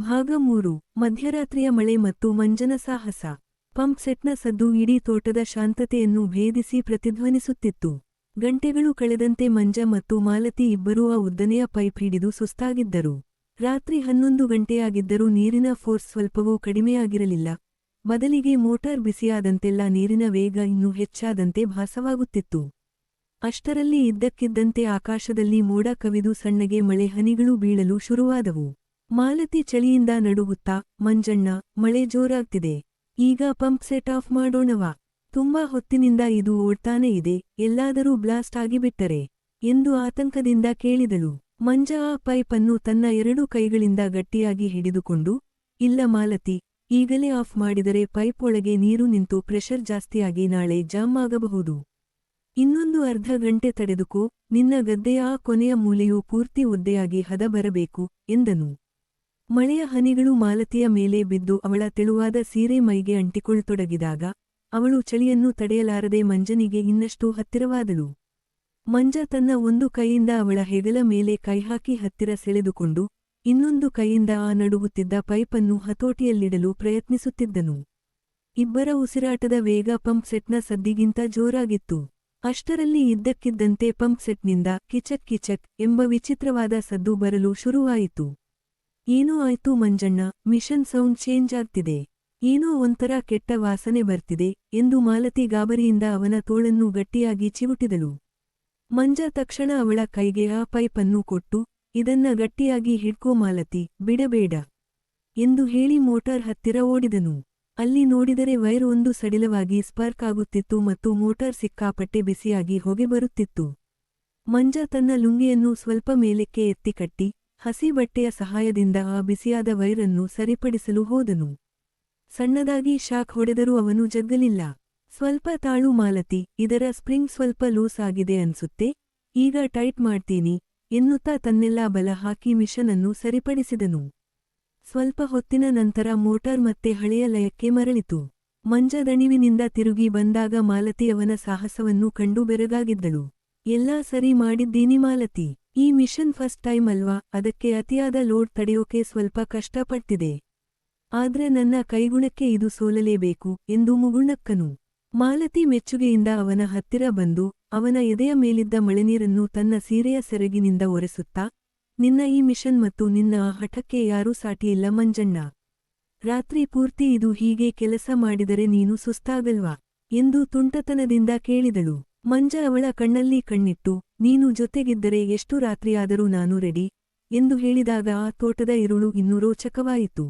ಭಾಗ 3 ಮಧ್ಯರಾತ್ರಿಯ ಮಳೆ ಮತ್ತು ಮಂಜನ ಸಾಹಸ. ಪಂಪ್ ಸೆಟ್ನ ಸದ್ದು ಇಡೀ ತೋಟದ ಶಾಂತತೆಯನ್ನು ಭೇದಿಸಿ ಪ್ರತಿಧ್ವನಿಸುತ್ತಿತ್ತು. ಗಂಟೆಗಳು ಕಳೆದಂತೆ ಮಂಜ ಮತ್ತು ಮಾಲತಿ ಇಬ್ಬರೂ ಆ ಉದ್ದನೆಯ ಪೈಪ್ ಹಿಡಿದು ಸುಸ್ತಾಗಿದ್ದರು. ರಾತ್ರಿ 11 ಗಂಟೆಯಾಗಿದ್ದರೂ ನೀರಿನ ಫೋರ್ಸ್ ಸ್ವಲ್ಪವೂ ಕಡಿಮೆಯಾಗಿರಲಿಲ್ಲ. ಬದಲಿಗೆ ಮೋಟಾರ್ ಬಿಸಿಯಾದಂತೆಲ್ಲ ನೀರಿನ ವೇಗ ಇನ್ನೂ ಹೆಚ್ಚಾದಂತೆ ಭಾಸವಾಗುತ್ತಿತ್ತು. ಅಷ್ಟರಲ್ಲಿ ಇದ್ದಕ್ಕಿದ್ದಂತೆ ಆಕಾಶದಲ್ಲಿ ಮೋಡ ಕವಿದು ಸಣ್ಣಗೆ ಮಳೆ ಹನಿಗಳು ಬೀಳಲು ಶುರುವಾದವು. ಮಾಲತಿ ಚಳಿಯಿಂದ ನಡುಗುತ್ತಾ, ಮಂಜಣ್ಣ, ಮಳೆ ಜೋರಾಗ್ತಿದೆ. ಈಗ ಪಂಪ್ ಸೆಟ್ ಆಫ್ ಮಾಡೋಣವಾ? ತುಂಬಾ ಹೊತ್ತಿನಿಂದ ಇದು ಓಡ್ತಾನೆ ಇದೆ, ಎಲ್ಲಾದರೂ ಬ್ಲಾಸ್ಟ್ ಆಗಿಬಿಟ್ಟರೆ ಎಂದು ಆತಂಕದಿಂದ ಕೇಳಿದಳು. ಮಂಜ ಆ ಪೈಪ್ ಅನ್ನು ತನ್ನ 2 ಕೈಗಳಿಂದ ಗಟ್ಟಿಯಾಗಿ ಹಿಡಿದುಕೊಂಡು, ಇಲ್ಲ ಮಾಲತಿ, ಈಗಲೇ ಆಫ್ ಮಾಡಿದರೆ ಪೈಪ್ ಒಳಗೆ ನೀರು ನಿಂತು ಪ್ರೆಷರ್ ಜಾಸ್ತಿಯಾಗಿ ನಾಳೆ ಜಾಮ್ ಆಗಬಹುದು. ಇನ್ನೊಂದು ಅರ್ಧ ಗಂಟೆ ತಡೆದುಕೋ, ನಿನ್ನ ಗದ್ದೆಯ ಆ ಕೊನೆಯ ಮೂಲೆಯೂ ಪೂರ್ತಿ ಒದ್ದೆಯಾಗಿ ಹದ ಬರಬೇಕು ಎಂದನು. ಮಳೆಯ ಹನಿಗಳು ಮಾಲತಿಯ ಮೇಲೆ ಬಿದ್ದು ಅವಳ ತೆಳುವಾದ ಸೀರೆ ಮೈಗೆ ಅಂಟಿಕೊಳ್ಳತೊಡಗಿದಾಗ ಅವಳು ಚಳಿಯನ್ನು ತಡೆಯಲಾರದೆ ಮಂಜನಿಗೆ ಇನ್ನಷ್ಟು ಹತ್ತಿರವಾದಳು. ಮಂಜ ತನ್ನ ಒಂದು ಕೈಯಿಂದ ಅವಳ ಹೆಗಲ ಮೇಲೆ ಕೈಹಾಕಿ ಹತ್ತಿರ ಸೆಳೆದುಕೊಂಡು ಇನ್ನೊಂದು ಕೈಯಿಂದ ಆ ನಡುಗುತ್ತಿದ್ದ ಪೈಪನ್ನು ಹತೋಟಿಯಲ್ಲಿಡಲು ಪ್ರಯತ್ನಿಸುತ್ತಿದ್ದನು. ಇಬ್ಬರ ಉಸಿರಾಟದ ವೇಗ ಪಂಪ್ ಸೆಟ್ನ ಸದ್ದಿಗಿಂತ ಜೋರಾಗಿತ್ತು. ಅಷ್ಟರಲ್ಲಿ ಇದ್ದಕ್ಕಿದ್ದಂತೆ ಪಂಪ್ ಸೆಟ್ನಿಂದ ಕಿಚಕ್ ಕಿಚಕ್ ಎಂಬ ವಿಚಿತ್ರವಾದ ಸದ್ದು ಬರಲು ಶುರುವಾಯಿತು. ಏನೋ ಆಯ್ತು ಮಂಜಣ್ಣ, ಮಿಷನ್ ಸೌಂಡ್ ಚೇಂಜ್ ಆಗ್ತಿದೆ. ಏನೋ ಒಂಥರ ಕೆಟ್ಟ ವಾಸನೆ ಬರ್ತಿದೆ ಎಂದು ಮಾಲತಿ ಗಾಬರಿಯಿಂದ ಅವನ ತೋಳನ್ನು ಗಟ್ಟಿಯಾಗಿ ಚಿವುಟಿದಳು. ಮಂಜ ತಕ್ಷಣ ಅವಳ ಕೈಗೆ ಆ ಪೈಪನ್ನು ಕೊಟ್ಟು, ಇದನ್ನ ಗಟ್ಟಿಯಾಗಿ ಹಿಡ್ಕೋ ಮಾಲತಿ, ಬಿಡಬೇಡ ಎಂದು ಹೇಳಿ ಮೋಟಾರ್ ಹತ್ತಿರ ಓಡಿದನು. ಅಲ್ಲಿ ನೋಡಿದರೆ ವೈರ್ ಒಂದು ಸಡಿಲವಾಗಿ ಸ್ಪಾರ್ಕ್ ಆಗುತ್ತಿತ್ತು ಮತ್ತು ಮೋಟಾರ್ ಸಿಕ್ಕಾಪಟ್ಟೆ ಬಿಸಿಯಾಗಿ ಹೊಗೆ ಬರುತ್ತಿತ್ತು. ಮಂಜ ತನ್ನ ಲುಂಗಿಯನ್ನು ಸ್ವಲ್ಪ ಮೇಲಕ್ಕೆ ಎತ್ತಿ ಕಟ್ಟಿ ಹಸಿ ಬಟ್ಟೆಯ ಸಹಾಯದಿಂದ ಆ ಬಿಸಿಯಾದ ವೈರನ್ನು ಸರಿಪಡಿಸಲು ಹೋದನು. ಸಣ್ಣದಾಗಿ ಶಾಕ್ ಹೊಡೆದರೂ ಅವನು ಜಗ್ಗಲಿಲ್ಲ. ಸ್ವಲ್ಪ ತಾಳು ಮಾಲತಿ, ಇದರ ಸ್ಪ್ರಿಂಗ್ ಸ್ವಲ್ಪ ಲೂಸ್ ಆಗಿದೆ ಅನ್ಸುತ್ತೆ, ಈಗ ಟೈಟ್ ಮಾಡ್ತೀನಿ ಎನ್ನುತ್ತಾ ತನ್ನೆಲ್ಲಾ ಬಲ ಹಾಕಿ ಮಿಷನ್ ಅನ್ನು ಸರಿಪಡಿಸಿದನು. ಸ್ವಲ್ಪ ಹೊತ್ತಿನ ನಂತರ ಮೋಟಾರ್ ಮತ್ತೆ ಹಳೆಯ ಲಯಕ್ಕೆ ಮರಳಿತು. ಮಂಜ ದಣಿವಿನಿಂದ ತಿರುಗಿ ಬಂದಾಗ ಮಾಲತಿ ಅವನ ಸಾಹಸವನ್ನು ಕಂಡು ಬೆರಗಾಗಿದ್ದಳು. ಎಲ್ಲಾ ಸರಿ ಮಾಡಿದ್ದೀನಿ ಮಾಲತಿ, ಈ ಮಿಷನ್ ಫಸ್ಟ್ ಟೈಮ್ ಅಲ್ವಾ, ಅದಕ್ಕೆ ಅತಿಯಾದ ಲೋಡ್ ತಡೆಯೋಕೆ ಸ್ವಲ್ಪ ಕಷ್ಟಪಟ್ಟಿದೆ. ಆದ್ರೆ ನನ್ನ ಕೈಗುಣಕ್ಕೆ ಇದು ಸೋಲಲೇಬೇಕು ಎಂದು ಮುಗುಳ್ನಕ್ಕನು. ಮಾಲತಿ ಮೆಚ್ಚುಗೆಯಿಂದ ಅವನ ಹತ್ತಿರ ಬಂದು ಅವನ ಎದೆಯ ಮೇಲಿದ್ದ ಮಳೆನೀರನ್ನು ತನ್ನ ಸೀರೆಯ ಸೆರಗಿನಿಂದ ಒರೆಸುತ್ತಾ, ನಿನ್ನ ಈ ಮಿಷನ್ ಮತ್ತು ನಿನ್ನ ಆ ಹಠಕ್ಕೆ ಯಾರೂ ಸಾಟಿಯಿಲ್ಲ ಮಂಜಣ್ಣ. ರಾತ್ರಿ ಪೂರ್ತಿ ಇದು ಹೀಗೆ ಕೆಲಸ ಮಾಡಿದರೆ ನೀನು ಸುಸ್ತಾಗಲ್ವಾ ಎಂದು ತುಂಟತನದಿಂದ ಕೇಳಿದಳು. ಮಂಜ ಅವಳ ಕಣ್ಣಲ್ಲಿ ಕಣ್ಣಿಟ್ಟು, ನೀನು ಜೊತೆಗಿದ್ದರೆ ಎಷ್ಟು ರಾತ್ರಿಯಾದರೂ ನಾನು ರೆಡಿ ಎಂದು ಹೇಳಿದಾಗ ಆ ತೋಟದ ಇರುಳು ಇನ್ನೂ ರೋಚಕವಾಯಿತು.